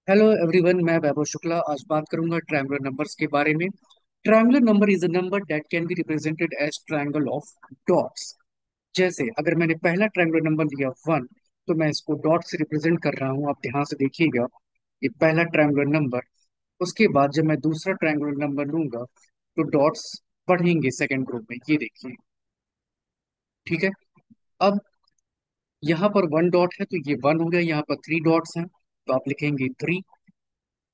Hello everyone, मैं वैभव शुक्ला आज बात करूंगा ट्रायंगुलर नंबर्स के बारे में। Triangular number is a number that can be represented as triangle of dots. जैसे अगर मैंने पहला ट्रायंगुलर नंबर लिया 1, तो मैं इसको डॉट से रिप्रेजेंट कर रहा हूँ। आप ध्यान से देखिएगा, ये पहला ट्रायंगुलर नंबर। उसके बाद जब मैं दूसरा ट्रायंगुलर नंबर लूंगा तो डॉट्स बढ़ेंगे सेकेंड ग्रुप में, ये देखिए। ठीक है। अब यहाँ पर 1 डॉट है तो ये 1 हो गया, यहाँ पर 3 डॉट्स हैं तो आप लिखेंगे 3।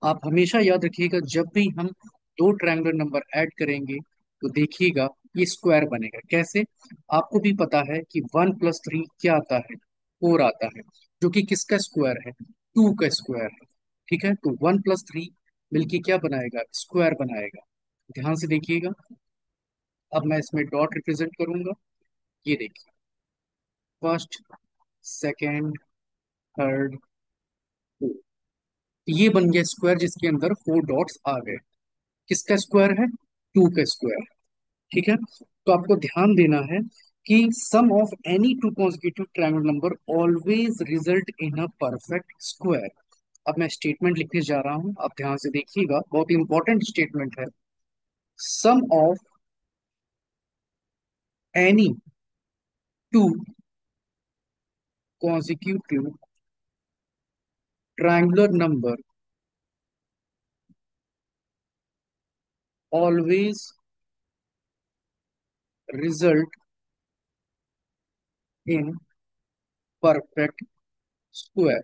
आप हमेशा याद रखिएगा, जब भी हम दो ट्रायंगुलर नंबर ऐड करेंगे तो देखिएगा ये स्क्वायर बनेगा। कैसे? आपको भी पता है कि 1 + 3 क्या आता है, 4 आता है, जो कि किसका स्क्वायर है, 2 का स्क्वायर है। ठीक है, तो 1 + 3 मिलके क्या बनाएगा, स्क्वायर बनाएगा। ध्यान से देखिएगा। अब मैं इसमें डॉट रिप्रेजेंट करूंगा, ये देखिए, फर्स्ट, सेकेंड, थर्ड, फोर्थ। ये बन गया स्क्वायर जिसके अंदर 4 डॉट्स आ गए। किसका स्क्वायर है, 2 का स्क्वायर। ठीक है, तो आपको ध्यान देना है कि sum of any two consecutive triangle number always result in a perfect square. अब मैं स्टेटमेंट लिखने जा रहा हूं, आप ध्यान से देखिएगा, बहुत इंपॉर्टेंट स्टेटमेंट है। Sum of any two consecutive triangular number always result in perfect square.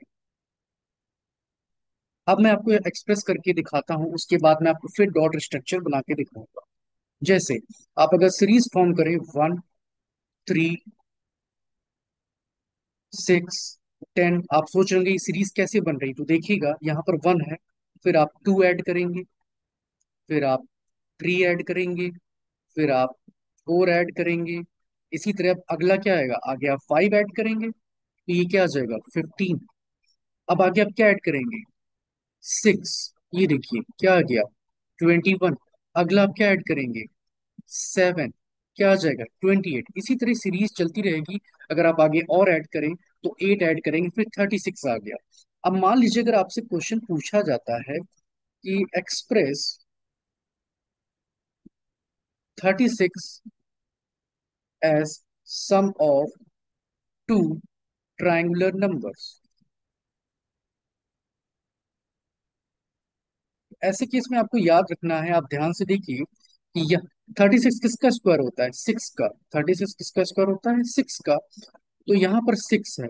अब मैं आपको एक्सप्रेस करके दिखाता हूं, उसके बाद मैं आपको फिर डॉट स्ट्रक्चर बना के दिखाऊंगा। जैसे आप अगर सीरीज फॉर्म करें 1, 3, 6, 10, आप सोच रहे होंगे ये सीरीज कैसे बन रही, तो देखिएगा यहाँ पर 1 है, फिर आप 2 ऐड करेंगे, फिर आप 3 ऐड करेंगे, फिर आप 4 ऐड करेंगे। इसी तरह अब अगला क्या आएगा, आगे आप 5 ऐड करेंगे तो ये क्या आ जाएगा, 15। अब आगे आप क्या ऐड करेंगे, 6। ये देखिए क्या आ गया, 21। अगला आप क्या ऐड करेंगे, 7। क्या आ जाएगा, 28। इसी तरह सीरीज चलती रहेगी। अगर आप आगे और ऐड करें तो 8 ऐड करेंगे, फिर 36 आ गया। अब मान लीजिए अगर आपसे क्वेश्चन पूछा जाता है कि express 36 as sum of two triangular numbers. ऐसे केस में आपको याद रखना है, आप ध्यान से देखिए कि यह 36 किसका स्क्वायर होता है, 6 का। 36 किसका स्क्वायर होता है, 6 का। तो यहाँ पर 6 है,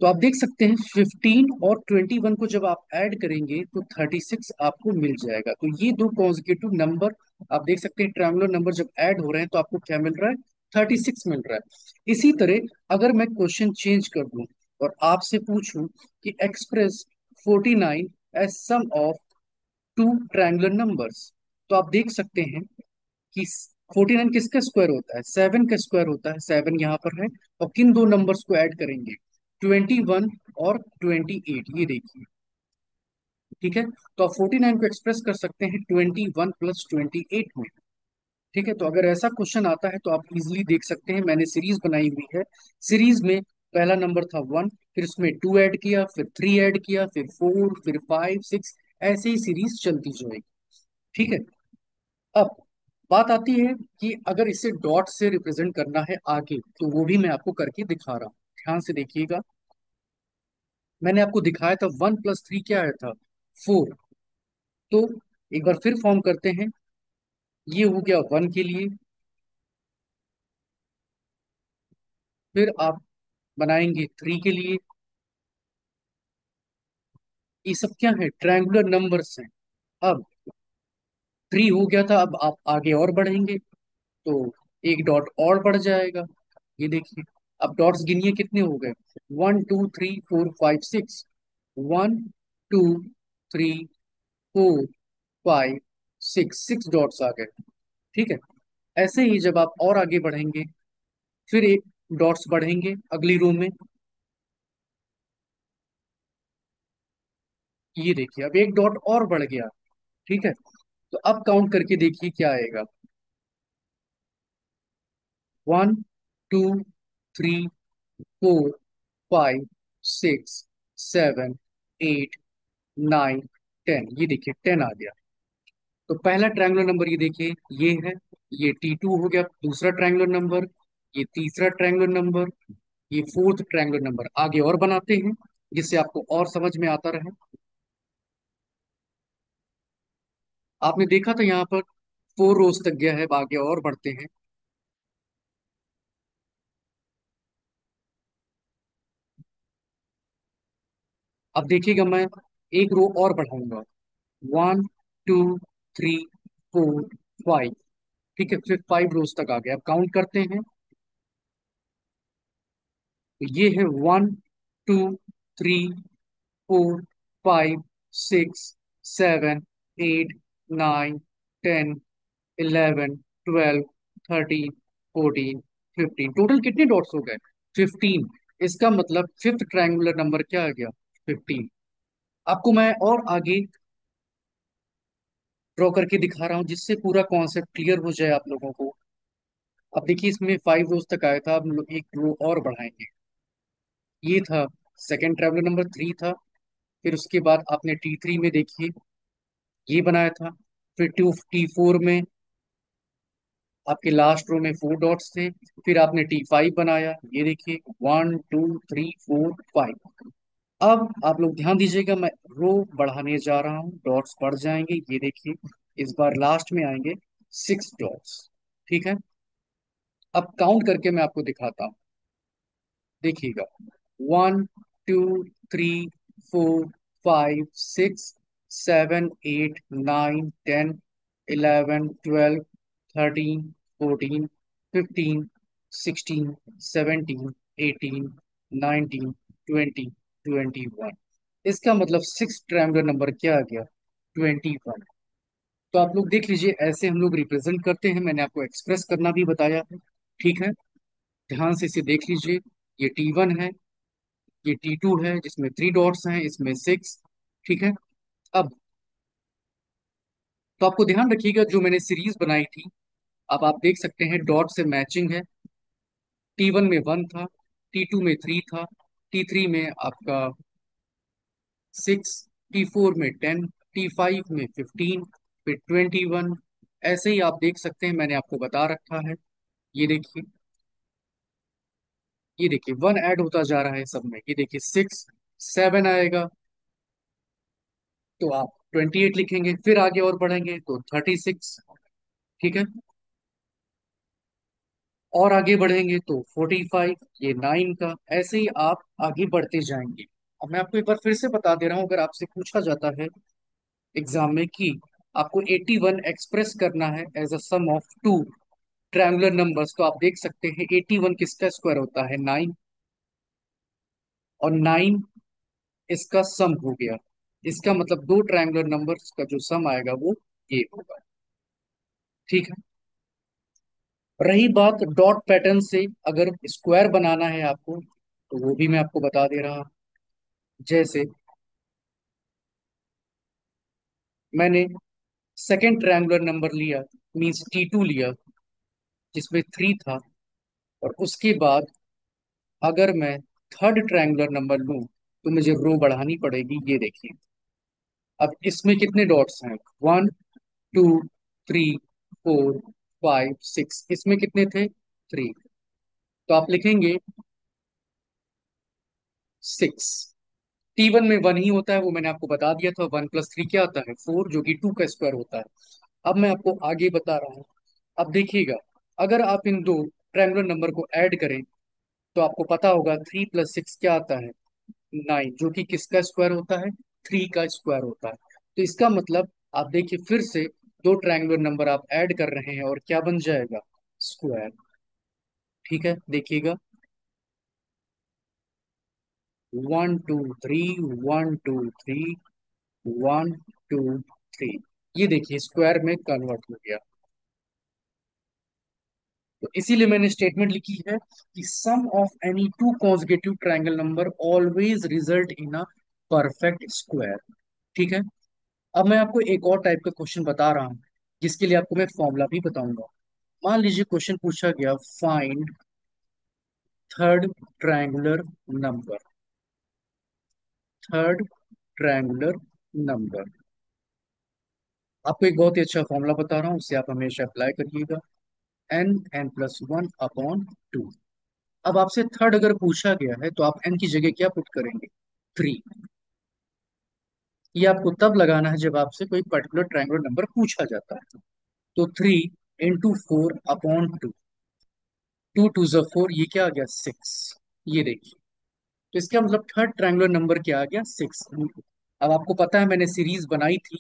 तो आप देख सकते हैं 15 और 21 को जब आप ऐड करेंगे तो 36 आपको मिल जाएगा। तो ये दो कॉन्जिक्यूटिव नंबर आप देख सकते हैं, ट्रायंगुलर नंबर जब ऐड हो रहे हैं तो आपको क्या मिल रहा है, 36 मिल रहा है। इसी तरह अगर मैं क्वेश्चन चेंज कर दूं और आपसे पूछूं कि express 49 as sum of two triangular numbers, तो आप देख सकते हैं कि 49 किसका स्क्वायर होता है, 7 का स्क्वायर होता है। 7 यहाँ पर है, और किन दो नंबर्स को ऐड करेंगे, 21 और 28, ये देखिए। ठीक है, तो आप 49 को एक्सप्रेस कर सकते हैं 21 + 28 में। ठीक है, तो अगर ऐसा क्वेश्चन आता है तो आप इजीली देख सकते हैं, मैंने सीरीज बनाई हुई है। सीरीज में पहला नंबर था 1, फिर उसमें 2 ऐड किया, फिर 3 ऐड किया, फिर 4, फिर 5, 6, ऐसे ही सीरीज चलती जाएगी। ठीक है। अब बात आती है कि अगर इसे डॉट से रिप्रेजेंट करना है आगे, तो वो भी मैं आपको करके दिखा रहा हूँ। ध्यान से देखिएगा, मैंने आपको दिखाया था 1 + 3 क्या आया था, 4। तो एक बार फिर फॉर्म करते हैं, ये हो गया 1 के लिए, फिर आप बनाएंगे 3 के लिए। ये सब क्या है, ट्रायंगुलर नंबर्स हैं। अब 3 हो गया था, अब आप आगे और बढ़ेंगे तो एक डॉट और बढ़ जाएगा, ये देखिए। अब डॉट्स गिनिए कितने हो गए, 1, 2, 3, 4, 5, 6। 1, 2, 3, 4, 5, 6, 6 डॉट्स आ गए। ठीक है, ऐसे ही जब आप और आगे बढ़ेंगे फिर एक डॉट्स बढ़ेंगे अगली रो में, ये देखिए अब एक डॉट और बढ़ गया। ठीक है, तो अब काउंट करके देखिए क्या आएगा, 1, 2, 3, 4, 5, 6, 7, 8, 9, 10। ये देखिए 10 आ गया। तो पहला ट्रायंगुलर नंबर ये देखिए, ये है। ये T2 हो गया दूसरा ट्रायंगुलर नंबर। ये तीसरा ट्रायंगुलर नंबर। ये फोर्थ ट्रायंगुलर नंबर। आगे और बनाते हैं जिससे आपको और समझ में आता रहे। आपने देखा था यहाँ पर 4 रोज तक गया है, अब आगे और बढ़ते हैं। अब देखिएगा, मैं एक रो और बढ़ाऊंगा। 1, 2, 3, 4, 5। ठीक है, फिर 5 रोज तक आ गया। अब काउंट करते हैं। तो ये है 1, 2, 3, 4, 5, 6, 7, 8, 9, 10, 11, 12, 13, 14, 15। टोटल कितने डॉट्स हो गए? 15। इसका मतलब फिफ्थ ट्रायंगुलर नंबर क्या आ गया? 15। आपको मैं और आगे ड्रॉ करके दिखा रहा हूँ जिससे पूरा कॉन्सेप्ट क्लियर हो जाए आप लोगों को। अब देखिए, इसमें 5 रोज तक आया था, अब हम लोग एक रो और बढ़ाएंगे। ये था सेकेंड ट्रैवलर नंबर 3 था। फिर उसके बाद आपने T3 में देखिए ये बनाया था। फिर T4 में आपके लास्ट रो में 4 डॉट्स थे। फिर आपने T5 बनाया, ये देखिए 1, 2, 3, 4, 5। अब आप लोग ध्यान दीजिएगा, मैं रो बढ़ाने जा रहा हूँ, डॉट्स बढ़ जाएंगे, ये देखिए। इस बार लास्ट में आएंगे 6 डॉट्स। ठीक है। अब काउंट करके मैं आपको दिखाता हूँ। देखिएगा, 1, 2, 3, 4, 5, 6, 7, 8, 9, 10, 11, 12, 13, 14, 15, 16, 17, 18, 19, 20, 21। इसका मतलब सिक्स ट्रायंगुलर नंबर क्या आ गया? 21। तो आप लोग देख लीजिए, ऐसे हम लोग रिप्रेजेंट करते हैं। मैंने आपको एक्सप्रेस करना भी बताया है। ठीक है, ध्यान से इसे देख लीजिए। ये T1 है, ये T2 है जिसमें 3 डॉट्स हैं, इसमें 6। ठीक है। अब तो आपको ध्यान रखिएगा, जो मैंने सीरीज बनाई थी, अब आप देख सकते हैं डॉट से मैचिंग है। T1 में 1 था, T2 में 3 था, T3 में आपका 6, T4 में 10, T5 में 15, फिर 21। ऐसे ही आप देख सकते हैं, मैंने आपको बता रखा है। ये देखिए, ये देखिए 1 ऐड होता जा रहा है सब में। ये देखिए 6, 7 आएगा तो आप 28 लिखेंगे। फिर आगे और बढ़ेंगे तो 36। ठीक है। और आगे बढ़ेंगे तो 45, ये 9 का। ऐसे ही आप आगे बढ़ते जाएंगे। अब मैं आपको एक बार फिर से बता दे रहा हूँ, अगर आपसे पूछा जाता है एग्जाम में कि आपको 81 एक्सप्रेस करना है as a sum of two triangular numbers, तो आप देख सकते हैं 81 किसका स्क्वायर होता है? 9। और 9 इसका सम हो गया। इसका मतलब दो ट्रायंगुलर नंबर्स का जो सम आएगा वो ये होगा। ठीक है। रही बात डॉट पैटर्न से, अगर स्क्वायर बनाना है आपको तो वो भी मैं आपको बता दे रहा हूं। जैसे मैंने सेकेंड ट्रायंगुलर नंबर लिया, मीन्स T2 लिया, जिसमें 3 था। और उसके बाद अगर मैं थर्ड ट्रायंगुलर नंबर लूं तो मुझे रो बढ़ानी पड़ेगी, ये देखिए। अब इसमें कितने डॉट्स हैं? 1, 2, 3, 4, 5, 6। इसमें कितने थे? 3। तो आप लिखेंगे 6। T1 में 1 ही होता है, वो मैंने आपको बता दिया था। 1 + 3 क्या आता है? 4, जो कि 2 का स्क्वायर होता है। अब मैं आपको आगे बता रहा हूँ। अब देखिएगा, अगर आप इन दो ट्रायंगुलर नंबर को ऐड करें तो आपको पता होगा 3 + 6 क्या आता है? 9, जो कि किसका स्क्वायर होता है? 3 का स्क्वायर होता है। तो इसका मतलब आप देखिए फिर से दो ट्रायंगुलर नंबर आप ऐड कर रहे हैं और क्या बन जाएगा? स्क्वायर। ठीक है, देखिएगा। 1, 2, 3, 1, 2, 3, 1, 2, 3। ये देखिए स्क्वायर में कन्वर्ट हो गया। तो इसीलिए मैंने स्टेटमेंट लिखी है कि sum of any two consecutive triangle number always result in a perfect square. ठीक है। अब मैं आपको एक और टाइप का क्वेश्चन बता रहा हूँ जिसके लिए आपको मैं फॉर्मूला भी बताऊंगा। मान लीजिए क्वेश्चन पूछा गया, find third triangular number. Third triangular number. आपको एक बहुत ही अच्छा फॉर्मूला बता रहा हूँ, उसे आप हमेशा अप्लाई करिएगा। n n+1/2। अब आपसे थर्ड अगर पूछा गया है तो आप n की जगह क्या पुट करेंगे? 3। ये आपको तब लगाना है जब आपसे कोई पर्टिकुलर ट्रायंगुलर नंबर पूछा जाता है। तो 3 × 4/2। 2 2 4, ये क्या आ गया? 6। ये देखिए, तो इसका मतलब थर्ड ट्रायंगुलर नंबर क्या आ गया? 6। अब आपको पता है मैंने सीरीज बनाई थी,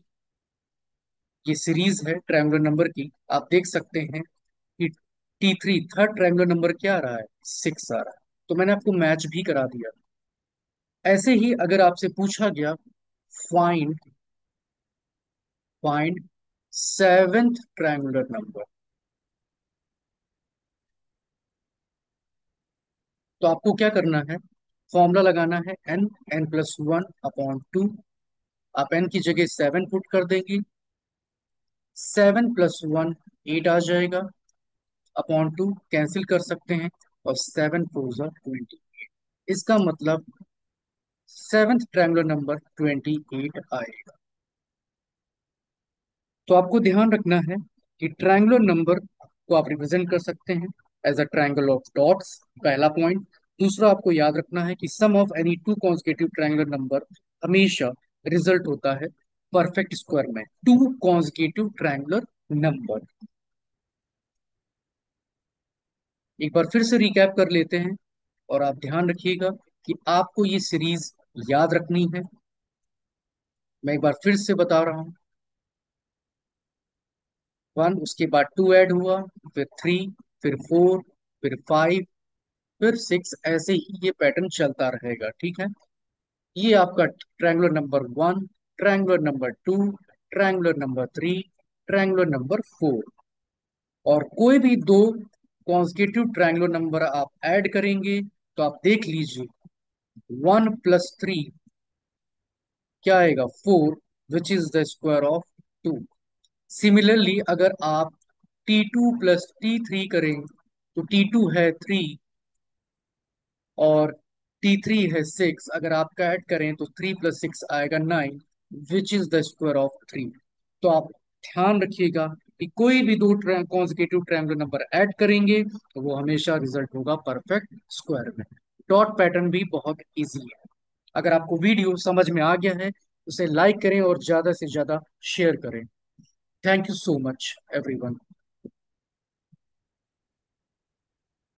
ये सीरीज है ट्रायंगुलर नंबर की। आप देख सकते हैं कि T3 थर्ड ट्रायंगुलर नंबर क्या आ रहा है? 6 आ रहा है। तो मैंने आपको मैच भी करा दिया। ऐसे ही अगर आपसे पूछा गया find find seventh triangular number, तो आपको क्या करना है? फॉर्मूला लगाना है n n+1/2। आप n की जगह 7 पुट कर देंगे। 7 + 1 8 आ जाएगा। अपॉन 2 कैंसिल कर सकते हैं, और 7 4 20। इसका मतलब सेवेंथ ट्रायंगुलर नंबर 28 आएगा। तो आपको ध्यान रखना है कि ट्रायंगुलर नंबर को आप रिप्रेजेंट कर सकते हैं as a triangle of dots, पहला पॉइंट। दूसरा आपको याद रखना है कि sum of any two consecutive triangular number हमेशा रिजल्ट होता है परफेक्ट स्क्वायर में। टू कॉन्जिक्यूटिव ट्रायंगुलर नंबर, एक बार फिर से रिकैप कर लेते हैं, और आप ध्यान रखिएगा कि आपको ये सीरीज याद रखनी है। मैं एक बार फिर से बता रहा हूँ। 1, उसके बाद 2 ऐड हुआ, फिर 3, फिर 4, फिर 5, फिर 6। ऐसे ही ये पैटर्न चलता रहेगा, ठीक है। ये आपका triangular number 1, triangular number 2, triangular number 3, triangular number 4। और कोई भी दो कॉन्जिक्यूटिव ट्रायंगुलर नंबर आप ऐड करेंगे तो आप देख लीजिए, 1 + 3 क्या आएगा? 4, which is the square of 2। Similarly अगर आप T2 + T3 करें, तो T2 है 3 और T3 है 6। अगर आप ऐड करें तो 3 + 6 आएगा 9, which is the square of 3। तो आप ध्यान रखिएगा कि कोई भी दो कॉन्जिक्यूटिव ट्रायंगुलर नंबर ऐड करेंगे तो वो हमेशा रिजल्ट होगा परफेक्ट स्क्वायर में। डॉट पैटर्न भी बहुत इजी है। अगर आपको वीडियो समझ में आ गया है, उसे लाइक करें और ज्यादा से ज्यादा शेयर करें। Thank you so much everyone.